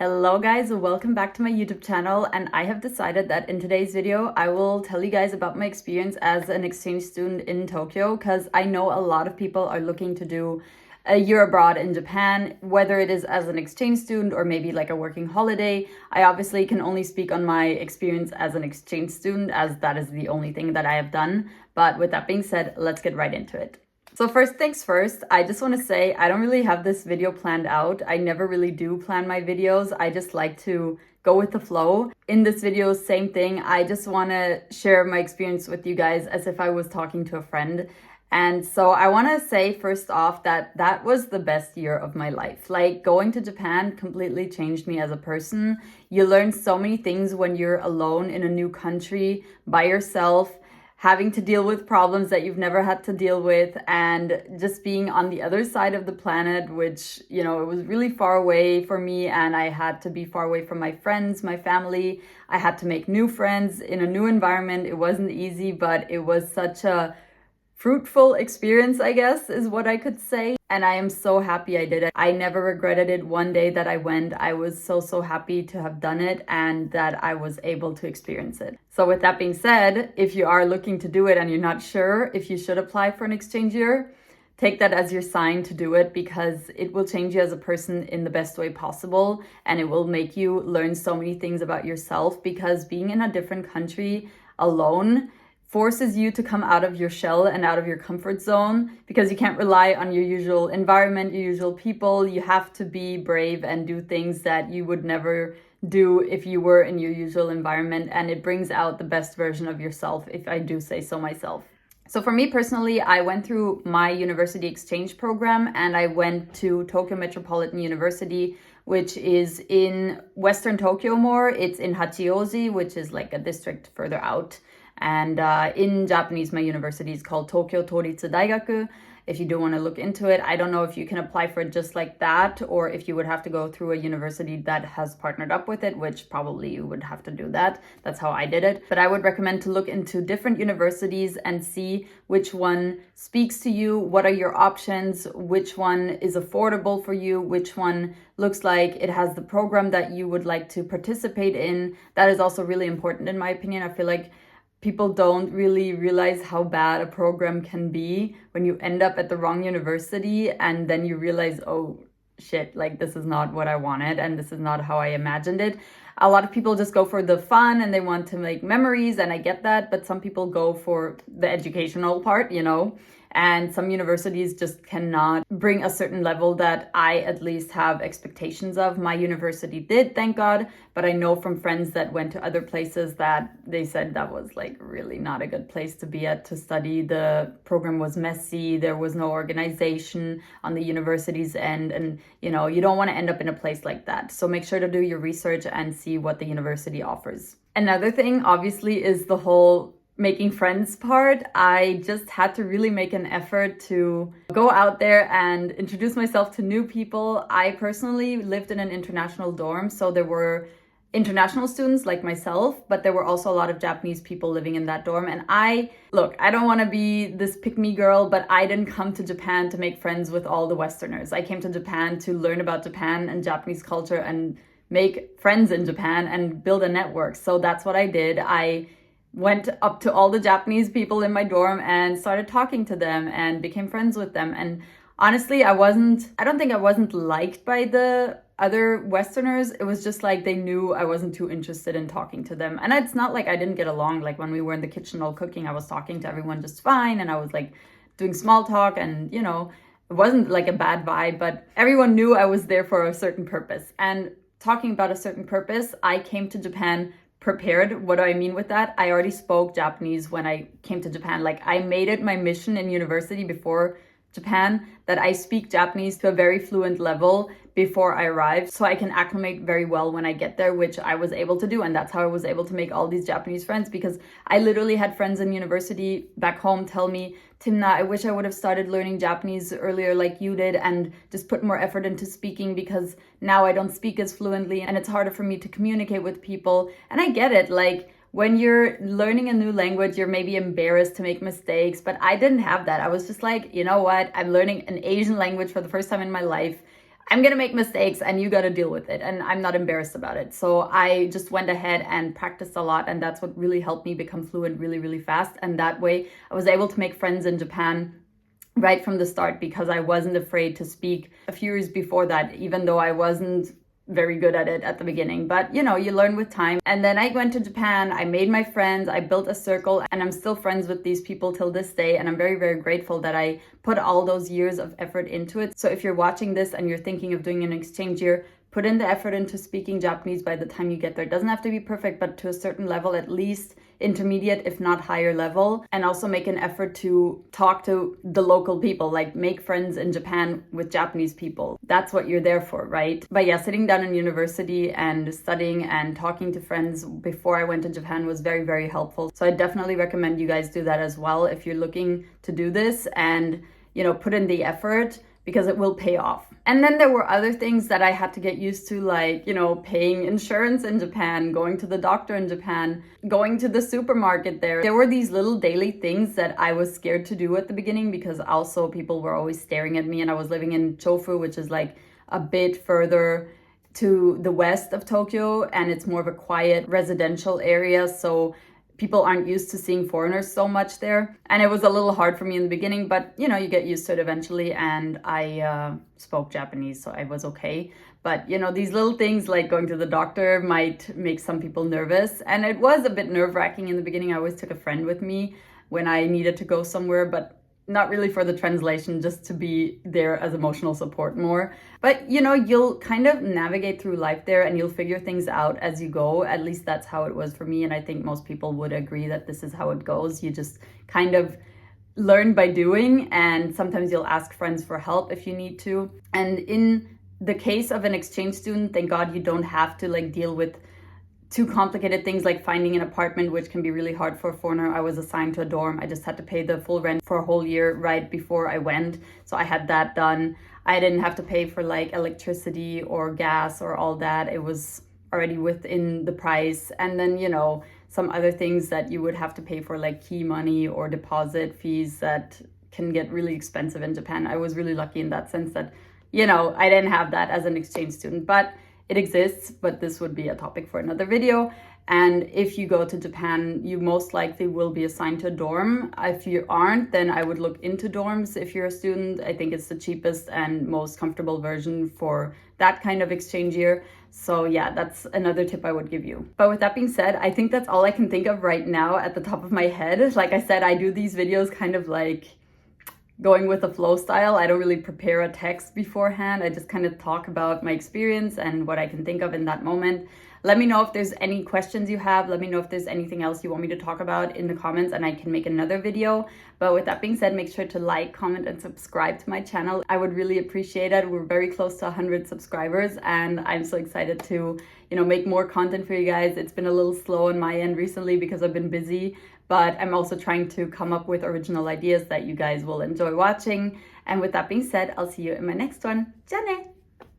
Hello guys, welcome back to my YouTube channel, and I have decided that in today's video I will tell you guys about my experience as an exchange student in Tokyo, because I know a lot of people are looking to do a year abroad in Japan, whether it is as an exchange student or maybe like a working holiday. I obviously can only speak on my experience as an exchange student, as that is the only thing that I have done. But with that being said, let's get right into it. So first things first, I just want to say I don't really have this video planned out. I never really do plan my videos. I just like to go with the flow. In this video, same thing. I just want to share my experience with you guys as if I was talking to a friend. And so I want to say first off that that was the best year of my life. Like, going to Japan completely changed me as a person. You learn so many things when you're alone in a new country by yourself, having to deal with problems that you've never had to deal with, and just being on the other side of the planet, which, it was really far away for me, and I had to be far away from my friends, my family. I had to make new friends in a new environment. It wasn't easy, but it was such a fruitful experience, I guess, is what I could say. And I am so happy I did it. I never regretted it one day that I went. I was so happy to have done it and that I was able to experience it. So with that being said, if you are looking to do it and you're not sure if you should apply for an exchange year, take that as your sign to do it, because it will change you as a person in the best way possible, and it will make you learn so many things about yourself, because being in a different country alone forces you to come out of your shell and out of your comfort zone, because you can't rely on your usual environment, your usual people. You have to be brave and do things that you would never do if you were in your usual environment, and it brings out the best version of yourself, if I do say so myself. So for me personally, I went through my university exchange program, and I went to Tokyo Metropolitan University, which is in Western Tokyo more. It's in Hachioji, which is like a district further out. And in Japanese, my university is called Tokyo Toritsu Daigaku. If you do want to look into it, I don't know if you can apply for it just like that, or if you would have to go through a university that has partnered up with it, which probably you would have to do that. That's how I did it. But I would recommend to look into different universities and see which one speaks to you, what are your options, which one is affordable for you, which one looks like it has the program that you would like to participate in. That is also really important in my opinion. I feel like people don't really realize how bad a program can be when you end up at the wrong university, and then you realize, oh shit, like this is not what I wanted and this is not how I imagined it. A lot of people just go for the fun and they want to make memories, and I get that, but some people go for the educational part, and some universities just cannot bring a certain level that I at least have expectations of. My university did, thank God, but I know from friends that went to other places that they said that was like really not a good place to be at to study. The program was messy, there was no organization on the university's end, and you don't want to end up in a place like that. So make sure to do your research and see what the university offers. Another thing, obviously, is the whole making friends part. I just had to really make an effort to go out there and introduce myself to new people. I personally lived in an international dorm, so there were international students like myself, but there were also a lot of Japanese people living in that dorm. And I don't want to be this pick-me girl, but I didn't come to Japan to make friends with all the Westerners. I came to Japan to learn about Japan and Japanese culture and make friends in Japan and build a network. So that's what I did. I went up to all the Japanese people in my dorm and started talking to them and became friends with them. And honestly, I don't think I wasn't liked by the other Westerners. It was just like they knew I wasn't too interested in talking to them. And it's not like I didn't get along. Like when we were in the kitchen all cooking, I was talking to everyone just fine, and I was like doing small talk, and it wasn't like a bad vibe, but everyone knew I was there for a certain purpose. And talking about a certain purpose, I came to Japan prepared. What do I mean with that? I already spoke Japanese when I came to Japan. Like, I made it my mission in university before Japan that I speak Japanese to a very fluent level before I arrived, so I can acclimate very well when I get there, which I was able to do. And that's how I was able to make all these Japanese friends, because I literally had friends in university back home tell me, Timna, I wish I would have started learning Japanese earlier like you did and just put more effort into speaking, because now I don't speak as fluently and it's harder for me to communicate with people. And I get it. Like, when you're learning a new language, you're maybe embarrassed to make mistakes, but I didn't have that. I was just like, you know what? I'm learning an Asian language for the first time in my life. I'm gonna make mistakes and you gotta deal with it, and I'm not embarrassed about it. So I just went ahead and practiced a lot, and that's what really helped me become fluent really, really fast. And that way I was able to make friends in Japan right from the start because I wasn't afraid to speak. A few years before that, even though I wasn't very good at it at the beginning, but you know, you learn with time. And then I went to Japan, I made my friends, I built a circle, and I'm still friends with these people till this day. And I'm very, very grateful that I put all those years of effort into it. So if you're watching this and you're thinking of doing an exchange year, put in the effort into speaking Japanese by the time you get there. It doesn't have to be perfect, but to a certain level, at least intermediate, if not higher level. And also make an effort to talk to the local people, like make friends in Japan with Japanese people. That's what you're there for, right? But yeah, sitting down in university and studying and talking to friends before I went to Japan was very, very helpful. So I definitely recommend you guys do that as well if you're looking to do this, and you know, put in the effort, because it will pay off. And then there were other things that I had to get used to, like, you know, paying insurance in Japan, going to the doctor in Japan, going to the supermarket there. There were these little daily things that I was scared to do at the beginning, because also people were always staring at me, and I was living in Chofu, which is like a bit further to the west of Tokyo, and it's more of a quiet residential area. So people aren't used to seeing foreigners so much there. And it was a little hard for me in the beginning, but you know, you get used to it eventually. And I spoke Japanese, so I was okay. But you know, these little things like going to the doctor might make some people nervous. And it was a bit nerve-wracking in the beginning. I always took a friend with me when I needed to go somewhere, but not really for the translation, just to be there as emotional support more. But you know, you'll kind of navigate through life there, and you'll figure things out as you go. At least that's how it was for me, and I think most people would agree that this is how it goes. You just kind of learn by doing, and sometimes you'll ask friends for help if you need to. And in the case of an exchange student, thank God you don't have to like deal with too complicated things like finding an apartment, which can be really hard for a foreigner. I was assigned to a dorm. I just had to pay the full rent for a whole year right before I went. So I had that done. I didn't have to pay for like electricity or gas or all that. It was already within the price. And then, you know, some other things that you would have to pay for, like key money or deposit fees that can get really expensive in Japan. I was really lucky in that sense that, you know, I didn't have that as an exchange student, but it exists. But this would be a topic for another video. And if you go to Japan, you most likely will be assigned to a dorm. If you aren't, then I would look into dorms if you're a student. I think it's the cheapest and most comfortable version for that kind of exchange year. So yeah, that's another tip I would give you. But with that being said, I think that's all I can think of right now at the top of my head. Like I said, I do these videos kind of like going with the flow style. I don't really prepare a text beforehand. I just kind of talk about my experience and what I can think of in that moment. Let me know if there's any questions you have. Let me know if there's anything else you want me to talk about in the comments, and I can make another video. But with that being said, make sure to like, comment, and subscribe to my channel. I would really appreciate it. We're very close to 100 subscribers, and I'm so excited to, you know, make more content for you guys. It's been a little slow on my end recently because I've been busy, but I'm also trying to come up with original ideas that you guys will enjoy watching. And with that being said, I'll see you in my next one. Ja ne!